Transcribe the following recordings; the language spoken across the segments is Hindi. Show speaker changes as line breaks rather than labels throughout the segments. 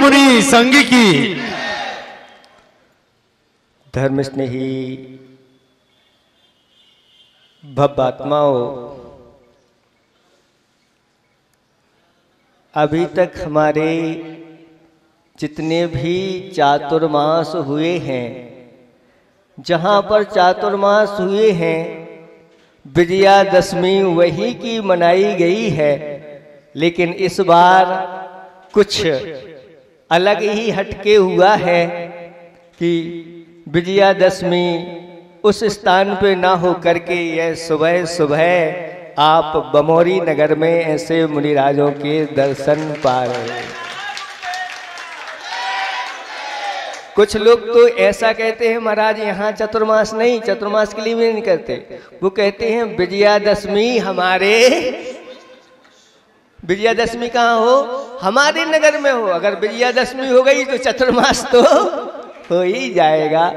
मुनि संग की।
धर्म स्नेही भव्यात्माओं, अभी तक हमारे जितने भी चातुर्मास हुए हैं, जहाँ पर चातुर्मास हुए हैं, विजयादशमी वही की मनाई गई है। लेकिन इस बार कुछ अलग ही हटके हुआ है कि विजयादशमी उस स्थान पे ना हो करके यह सुबह सुबह आप बमोरी नगर में ऐसे मुनिराजों के दर्शन पा रहे हैं। कुछ लोग तो ऐसा कहते हैं महाराज यहाँ चतुर्मास नहीं, चतुर्मास के लिए भी नहीं करते। वो कहते हैं विजयादशमी हमारे, विजयादशमी कहाँ हो? हमारे नगर में हो। अगर विजयादशमी हो गई तो चतुर्मास तो हो ही जाएगा।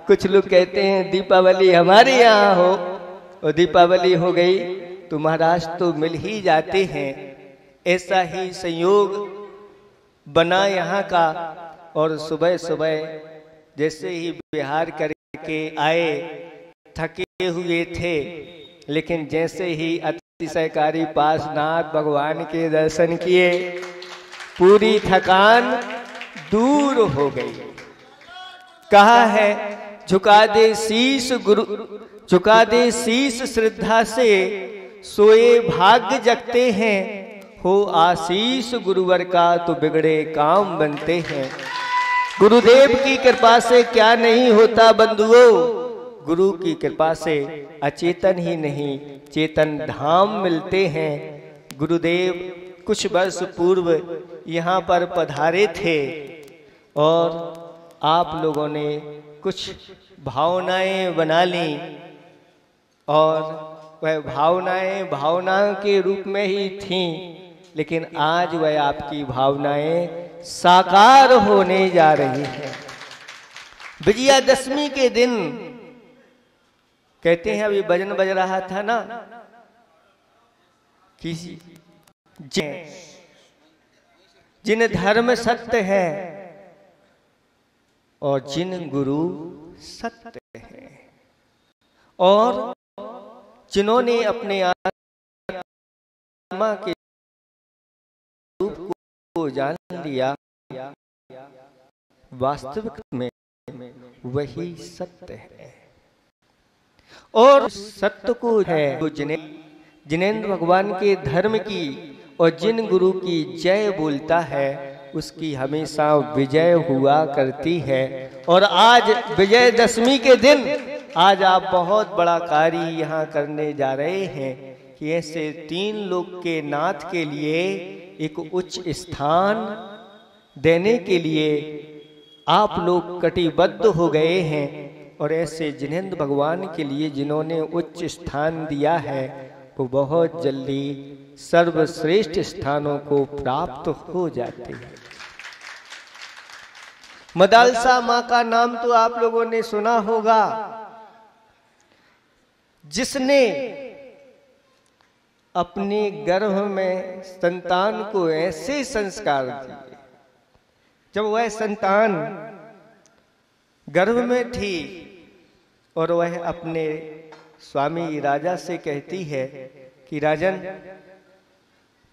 कुछ लोग कहते हैं दीपावली हमारे यहाँ हो, और दीपावली हो गई तो महाराज तो मिल ही जाते हैं। ऐसा ही संयोग बना यहाँ का। और सुबह सुबह जैसे ही विहार करके आए, थके हुए थे, लेकिन जैसे ही अतिशयकारी पासनाथ भगवान के दर्शन किए, पूरी थकान दूर हो गई। कहा है झुका दे शीश गुरु, झुका दे शीश श्रद्धा से, सोए भाग्य जगते हैं, हो आशीष गुरुवर का तो बिगड़े काम बनते हैं। गुरुदेव की कृपा से क्या नहीं होता बंधुओं, गुरु की कृपा से अचेतन ही नहीं चेतन धाम मिलते हैं। गुरुदेव कुछ वर्ष पूर्व यहाँ पर पधारे थे और आप लोगों ने कुछ भावनाएं बना ली, और वह भावनाएं भावनाओं के रूप में ही थीं, लेकिन आज वह आपकी भावनाएं साकार होने जा रही हैं। विजयादशमी के दिन कहते हैं, अभी भजन बज रहा था ना, कि जिन धर्म सत्य है और जिन गुरु सत्य है, और जिन्होंने अपने आत्मा के रूप को जान लिया, वास्तविक में वही सत्य है। और सत्य को है वो जिनेंद्र भगवान के धर्म की और जिन गुरु की जय बोलता है, उसकी हमेशा विजय हुआ करती है। और आज विजयदशमी के दिन आज आप बहुत बड़ा कार्य यहाँ करने जा रहे हैं कि ऐसे 3 लोक के नाथ के लिए एक उच्च स्थान देने के लिए आप लोग कटिबद्ध हो गए हैं। और ऐसे जिनेंद्र भगवान के लिए जिन्होंने उच्च स्थान दिया है, वो बहुत जल्दी सर्वश्रेष्ठ स्थानों को प्राप्त हो जाते हैं। मदालसा माँ का नाम तो आप लोगों ने सुना होगा, जिसने अपने गर्भ में संतान को ऐसे संस्कार दिए, जब वह संतान गर्भ में थी और वह अपने स्वामी राजा से कहती है कि राजन,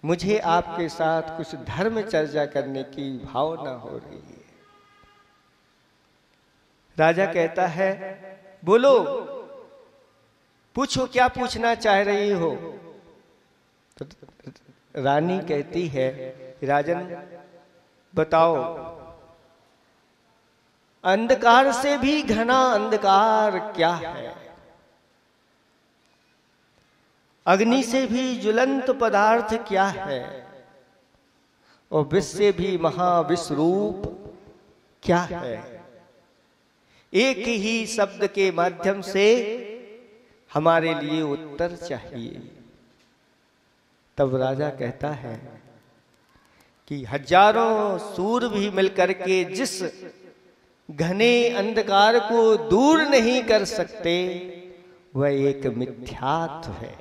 मुझे आपके साथ कुछ धर्म चर्चा करने की भावना हो रही है। राजा कहता है, बोलो, पूछो क्या पूछना चाह रही हो। तो रानी कहती है, राजन बताओ, अंधकार से भी घना अंधकार क्या है? अग्नि से भी ज्वलंत पदार्थ क्या है? और विष से भी महाविश्वरूप क्या है? एक ही शब्द के माध्यम से हमारे लिए उत्तर चाहिए। तब राजा कहता है कि हजारों सूर भी मिलकर के जिस घने अंधकार को दूर नहीं कर सकते, वह एक मिथ्यात्व है।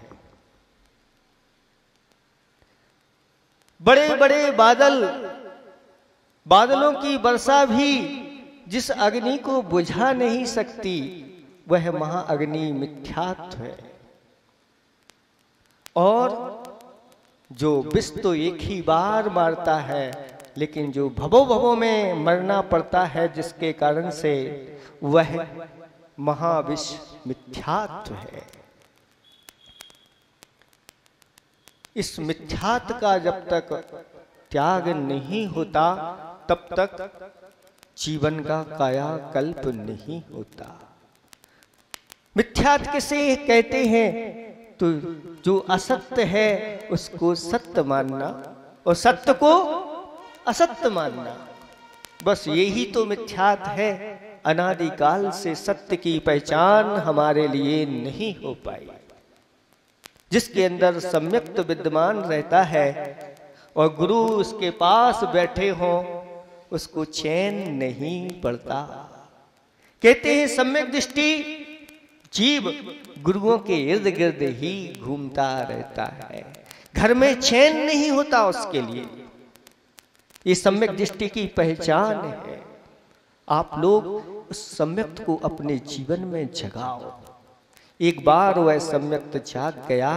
बड़े बड़े बादल बादलों की वर्षा भी जिस अग्नि को बुझा नहीं सकती, वह महाअग्नि मिथ्यात्व है। और जो विष तो एक ही बार मारता है, लेकिन जो भवों भवों में मरना पड़ता है जिसके कारण से, वह महाविष मिथ्यात्व है। इस मिथ्यात्व का जब तक त्याग नहीं होता, तब तक जीवन का कायाकल्प नहीं होता। मिथ्यात्व किसे कहते हैं? तो जो असत्य है उसको सत्य मानना और सत्य को असत्य मानना, बस यही तो मिथ्यात्व है। अनादिकाल से सत्य की पहचान हमारे लिए नहीं हो पाई। जिसके अंदर सम्यक्त विद्यमान रहता है और गुरु उसके पास बैठे हों, उसको चैन नहीं पड़ता। कहते हैं सम्यक दृष्टि जीव गुरुओं के इर्द गिर्द ही घूमता रहता है, घर में चैन नहीं होता उसके लिए। ये सम्यक दृष्टि की पहचान है। आप लोग उस सम्यक्त को अपने जीवन में जगाओ। एक बार वह सम्यक्त जाग गया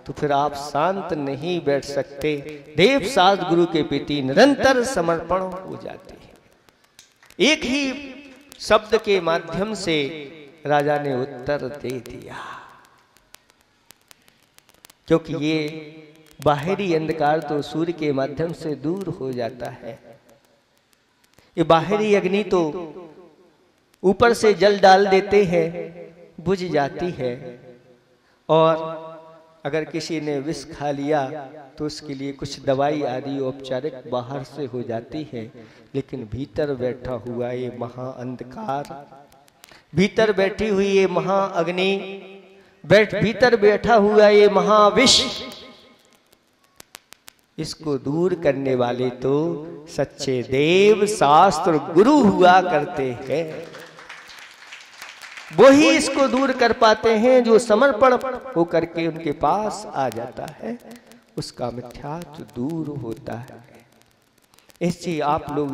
तो फिर आप शांत नहीं बैठ सकते। देव साध गुरु के प्रति निरंतर समर्पण हो जाते हैं। एक ही शब्द के माध्यम से राजा ने उत्तर दे दिया, क्योंकि ये बाहरी अंधकार तो सूर्य के माध्यम से दूर हो जाता है। ये बाहरी अग्नि तो ऊपर से जल डाल देते हैं, बुझ जाती है। और अगर किसी ने विष खा लिया तो उसके लिए कुछ दवाई आदि औपचारिक बाहर से हो जाती है, लेकिन भीतर बैठा हुआ ये महा अंधकार, भीतर बैठी हुई ये महा अग्नि, भीतर बैठा हुआ ये महाविष, इसको दूर करने वाले तो सच्चे देव शास्त्र गुरु हुआ करते हैं। वो ही इसको दूर कर पाते हैं। जो समर्पण होकर के उनके पास आ जाता है, उसका मिथ्यात्व दूर होता है। इससे आप लोग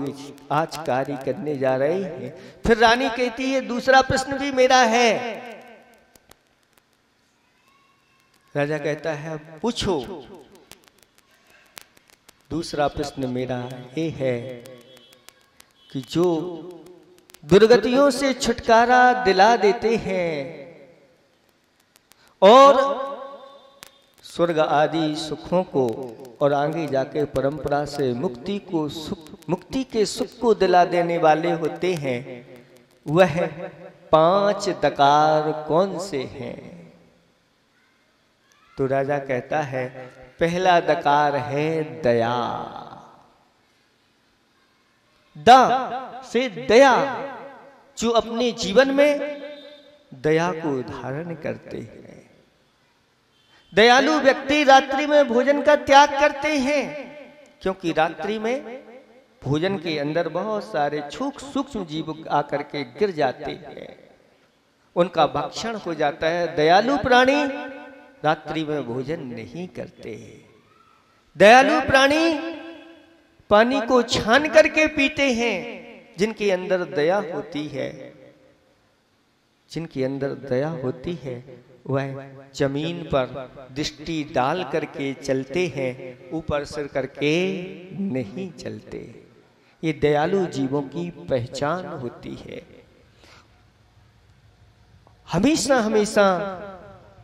आज कार्य करने जा रहे हैं। फिर रानी कहती है दूसरा प्रश्न भी मेरा है। राजा कहता है पूछो। दूसरा प्रश्न मेरा ये है कि जो दुर्गतियों से छुटकारा दिला देते हैं और स्वर्ग आदि सुखों को और आगे जाके परंपरा से मुक्ति के सुख को दिला देने वाले होते हैं, वह 5 दकार कौन से हैं? तो राजा कहता है पहला दकार है दया। द से दया, जो अपने जीवन में दया को धारण करते हैं। दयालु व्यक्ति रात्रि में भोजन का त्याग करते हैं, क्योंकि रात्रि में भोजन के अंदर बहुत सारे सूक्ष्म जीव आकर के गिर जाते हैं, उनका भक्षण हो जाता है। दयालु प्राणी रात्रि में भोजन नहीं करते। दयालु प्राणी पानी को छान करके पीते हैं। जिनके अंदर दया होती है, जिनके अंदर दया होती है, वह जमीन पर दृष्टि डाल करके चलते हैं, ऊपर सिर करके नहीं चलते। ये दयालु जीवों की पहचान होती है। हमेशा हमेशा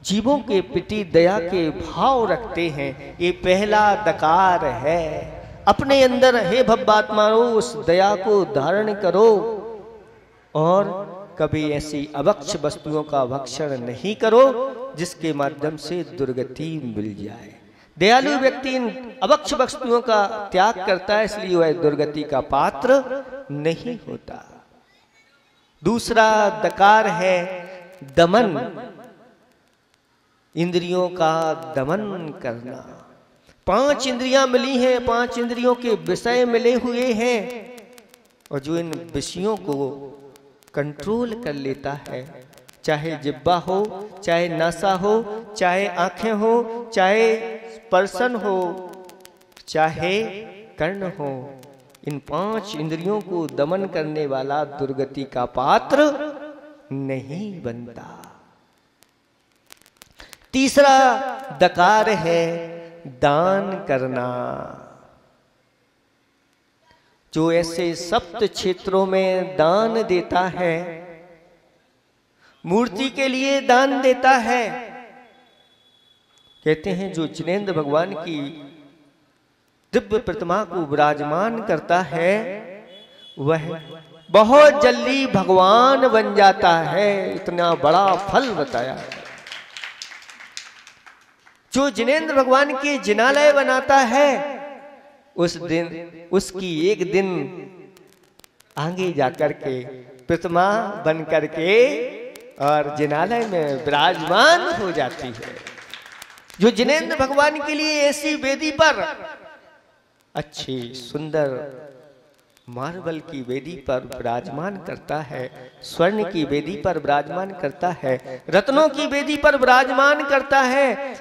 जीवों के प्रति दया के भाव रखते हैं। ये पहला दकार है। अपने अंदर हे भव्यात्माओं उस दया को धारण करो और कभी ऐसी अभक्ष वस्तुओं का भक्षण नहीं करो जिसके माध्यम से दुर्गति मिल जाए। दयालु व्यक्ति इन अभक्ष वस्तुओं का त्याग करता है, इसलिए वह दुर्गति का पात्र नहीं होता। दूसरा दकार है दमन, इंद्रियों का दमन करना। 5 इंद्रियां मिली हैं, 5 इंद्रियों के विषय मिले हुए हैं, और जो इन विषयों को कंट्रोल कर लेता है, चाहे जिब्बा हो, चाहे नासा हो, चाहे आंखें हो, चाहे स्पर्शन हो, चाहे कर्ण हो, इन 5 इंद्रियों को दमन करने वाला दुर्गति का पात्र नहीं बनता। तीसरा दकार है दान करना। जो ऐसे सप्त क्षेत्रों में दान देता है, मूर्ति के लिए दान देता है, कहते हैं जो जिनेंद्र भगवान की दिव्य प्रतिमा को विराजमान करता है वह बहुत जल्दी भगवान बन जाता है। इतना बड़ा फल बताया है। जो जिनेंद्र भगवान के जिनालय बनाता है उस दिन उसकी एक दिन आगे जाकर के प्रतिमा बन करके और जिनालय में विराजमान हो जाती है। जो जिनेंद्र भगवान के लिए ऐसी वेदी पर अच्छी सुंदर मार्बल की वेदी पर विराजमान करता है, स्वर्ण की वेदी पर विराजमान करता है, रत्नों की वेदी पर विराजमान करता है,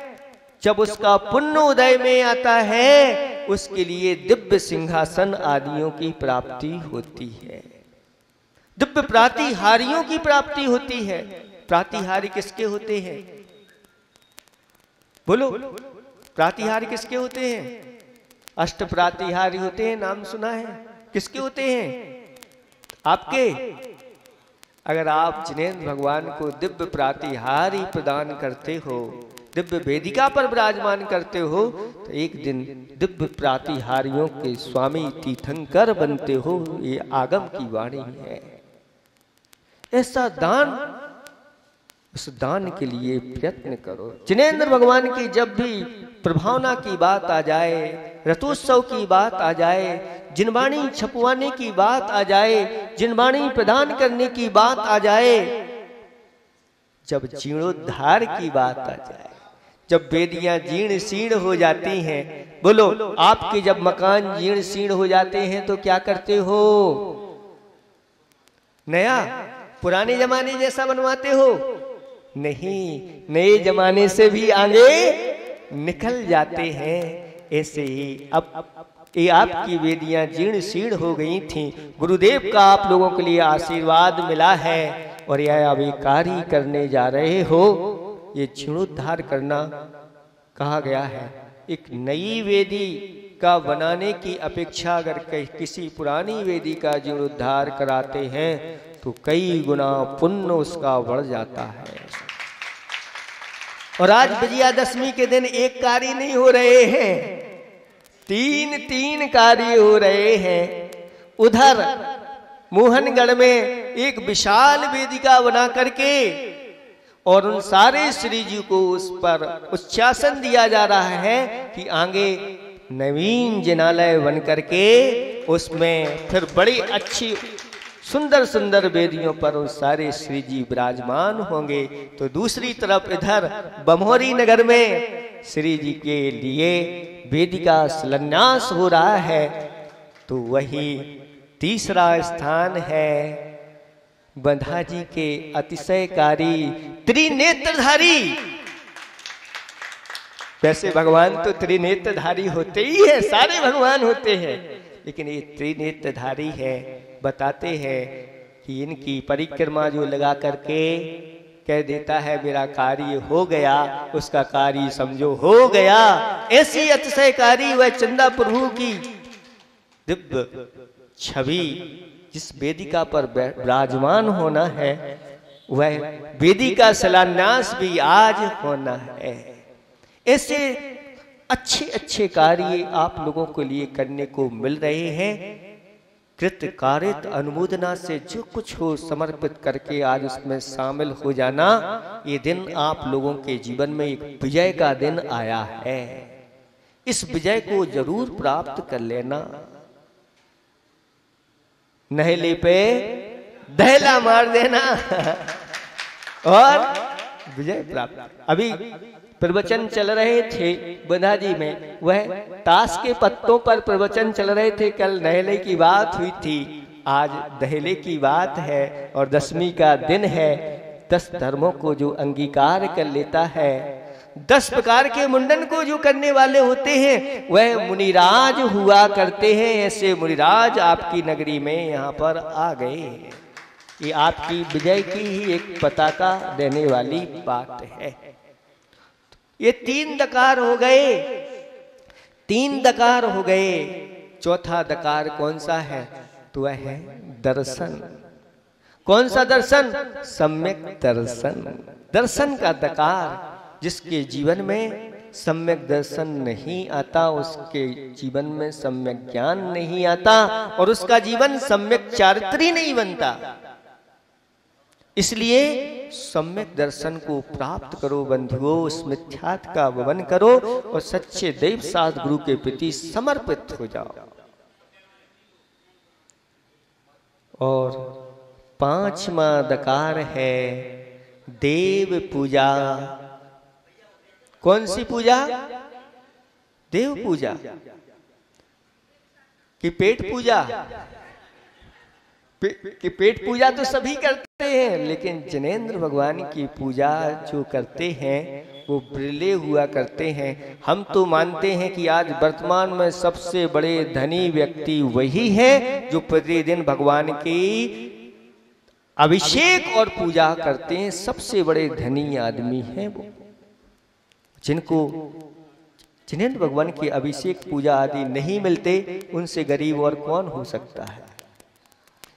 जब उसका पुण्य उदय में आता है उसके लिए दिव्य सिंहासन आदियों की प्राप्ति होती है, दिव्य प्रातिहारियों की प्राप्ति होती है। प्रातिहारी किसके होते हैं? बोलो, प्रातिहारी किसके होते हैं? अष्ट प्रातिहारी होते हैं, नाम सुना है? किसके होते हैं? आपके। अगर आप जिनेंद्र भगवान को दिव्य प्रातिहारी प्रदान करते हो, दिव्य वेदिका पर विराजमान करते हो, तो एक दिन दिव्य प्रातिहारियों के स्वामी तीर्थंकर बनते हो। ये आगम की वाणी है। ऐसा दान, उस दान के लिए प्रयत्न करो। जिनेंद्र भगवान की जब भी प्रभावना की बात आ जाए, रथोत्सव की बात आ जाए, जिनवाणी छपवाने की बात आ जाए, जिनवाणी प्रदान करने की बात आ जाए, जब जीर्णोद्धार की बात आ जाए, जब वेदियां जीर्ण शीर्ण हो जाती हैं, बोलो आपके जब मकान जीर्ण शीर्ण हो जाते हैं तो क्या करते हो? नया पुराने जमाने जैसा बनवाते हो? नहीं, नए जमाने से भी आगे निकल जाते हैं। ऐसे ही अब ये आपकी वेदियां जीर्ण शीर्ण हो गई थी, गुरुदेव का आप लोगों के लिए आशीर्वाद मिला है और यह अब ये कार्य करने जा रहे हो। ये जीर्णोद्धार करना कहा गया है। एक नई वेदी का बनाने की अपेक्षा अगर किसी पुरानी वेदी का जीर्णोद्धार कराते हैं तो कई गुना पुण्य उसका बढ़ जाता है। और आज विजयादशमी के दिन एक कार्य नहीं हो रहे हैं, तीन कार्य हो रहे हैं। उधर मोहनगढ़ में एक विशाल वेदिका बना करके और उन सारे श्री जी को उस पर उच्चासन दिया जा रहा है कि आगे नवीन जिनालय बन करके उसमें फिर बड़ी अच्छी सुंदर सुंदर वेदियों पर उन सारे श्री जी विराजमान होंगे। तो दूसरी तरफ इधर बमोरी नगर में श्री जी के लिए वेदिका शिलान्यास हो रहा है। तो वही तीसरा स्थान है बंधा जी के अतिशयकारी त्रिनेत्रधारी। वैसे भगवान तो त्रिनेत्रधारी होते ही है, सारे भगवान होते हैं, लेकिन ये त्रिनेत्रधारी है। बताते हैं कि इनकी परिक्रमा जो लगा करके कह देता है मेरा कार्य हो गया, उसका कार्य समझो हो गया। ऐसी अतिशयकारी वह चंदा प्रभु की दिव्य छवि जिस वेदिका पर विराजमान होना है, वह वेदिका शिलान्यास भी आज होना है। ऐसे अच्छे अच्छे कार्य आप लोगों के लिए करने को मिल रहे हैं। कृत कारित अनुमोदना से जो कुछ हो समर्पित करके आज उसमें शामिल हो जाना। ये दिन आप लोगों के जीवन में एक विजय का दिन आया है। इस विजय को जरूर प्राप्त कर लेना। नहले पे दहला मार देना और विजय प्राप्त। अभी प्रवचन चल रहे थे बंधा जी में, वह ताश के पत्तों पर प्रवचन चल रहे थे। कल नहले की बात हुई थी, आज दहले की बात है और 10वीं का दिन है। 10 धर्मों को जो अंगीकार कर लेता है, 10 प्रकार के मुंडन को जो करने वाले होते हैं वह मुनिराज हुआ करते हैं। ऐसे मुनिराज आपकी नगरी में यहाँ पर आ गए। ये आपकी विजय की ही एक पताका देने वाली बात है। ये 3 दकार हो गए, 3 दकार हो गए। चौथा दकार कौन सा है? तो वह है दर्शन। कौन सा दर्शन? सम्यक दर्शन। दर्शन का दकार। जिसके जीवन में सम्यक दर्शन नहीं आता, उसके जीवन में सम्यक ज्ञान नहीं आता और उसका जीवन सम्यक चारित्री नहीं बनता। इसलिए सम्यक दर्शन को प्राप्त करो बंधुओं, उस मिथ्यात्व का भवन करो और सच्चे दैव शास्त्र गुरु के प्रति समर्पित हो जाओ। और 5वां दकार है देव पूजा। कौन सी पूजा? देव पूजा कि पेट पूजा? कि पेट पूजा तो सभी करते हैं, लेकिन जिनेंद्र भगवान की पूजा जो करते हैं वो बिरले हुआ करते हैं। हम तो मानते हैं कि आज वर्तमान में सबसे बड़े धनी व्यक्ति वही है जो प्रतिदिन भगवान की अभिषेक और पूजा करते हैं। सबसे बड़े धनी आदमी हैं वो, जिनको जिनेंद्र भगवान की अभिषेक पूजा आदि नहीं मिलते, उनसे गरीब और कौन हो सकता है।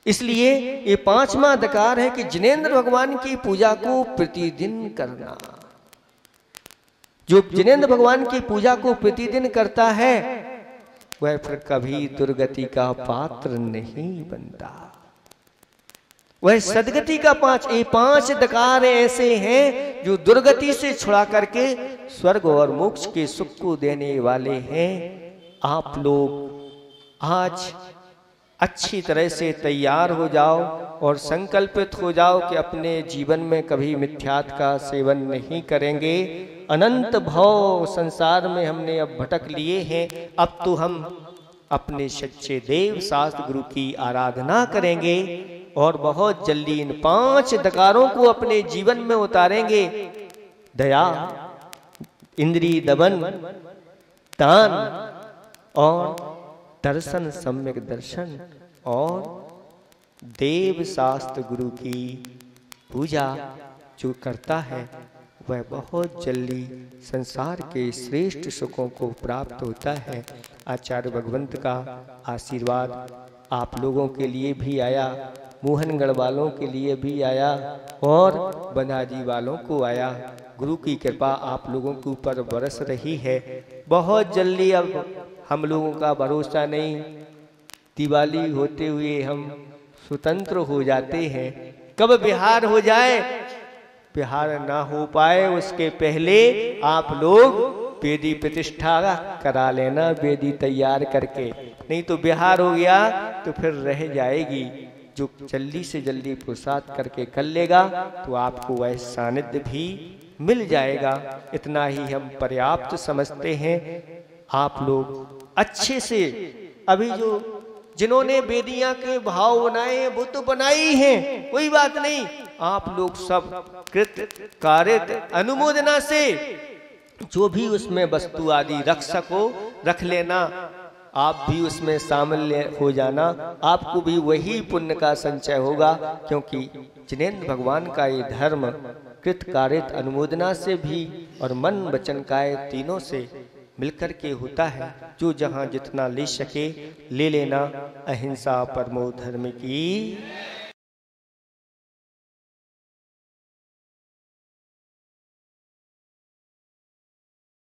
इसलिए ये 5वां दकार है कि जिनेंद्र भगवान की पूजा को प्रतिदिन करना। जो जिनेंद्र भगवान की पूजा को प्रतिदिन करता है वह फिर कभी दुर्गति का पात्र नहीं बनता, वह सदगति का 5 दकार ऐसे हैं जो दुर्गति से छुड़ा करके स्वर्ग और मोक्ष के सुख को देने वाले हैं। आप लोग आज अच्छी तरह से तैयार हो जाओ और संकल्पित हो जाओ कि अपने जीवन में कभी मिथ्यात्व का सेवन नहीं करेंगे। अनंत भव संसार में हमने अब भटक लिए हैं, अब तो हम अपने सच्चे देव शास्त्र गुरु की आराधना करेंगे और बहुत जल्दी इन 5 दकारों को अपने जीवन में उतारेंगे। दया, इंद्रिय दमन, दान और दर्शन, सम्यक दर्शन और देव शास्त्र गुरु की पूजा जो करता है वह बहुत जल्दी संसार के श्रेष्ठ सुखों को प्राप्त होता है। आचार्य भगवंत का आशीर्वाद आप लोगों के लिए भी आया, मोहनगढ़ वालों के लिए भी आया और बंधाजी वालों को आया। गुरु की कृपा आप लोगों के ऊपर बरस रही है। बहुत जल्दी अब हम लोगों का भरोसा नहीं, दिवाली होते हुए हम स्वतंत्र हो जाते हैं। कब बिहार हो जाए, बिहार ना हो पाए उसके पहले आप लोग वेदी प्रतिष्ठा करा लेना, वेदी तैयार करके, नहीं तो बिहार हो गया तो फिर रह जाएगी। जो जल्दी से जल्दी पुरुषार्थ करके कर लेगा तो आपको वह सानिध्य भी मिल जाएगा। इतना ही हम पर्याप्त समझते हैं। आप लोग अच्छे से अभी जो जिन्होंने वेदियां के भाव बनाए हैं वो तो बनाई हैं, कोई बात नहीं। आप लोग सब कृत कारित अनुमोदना से जो भी उसमें वस्तु आदि रख सको रख लेना। आप भी उसमें शामिल हो जाना, आपको भी वही पुण्य का संचय होगा, क्योंकि जिनेंद्र भगवान का ये धर्म कृत कारित अनुमोदना से भी और मन वचन काय तीनों से मिलकर के होता है। जो जहाँ जितना ले सके ले लेना। अहिंसा परमो धर्म की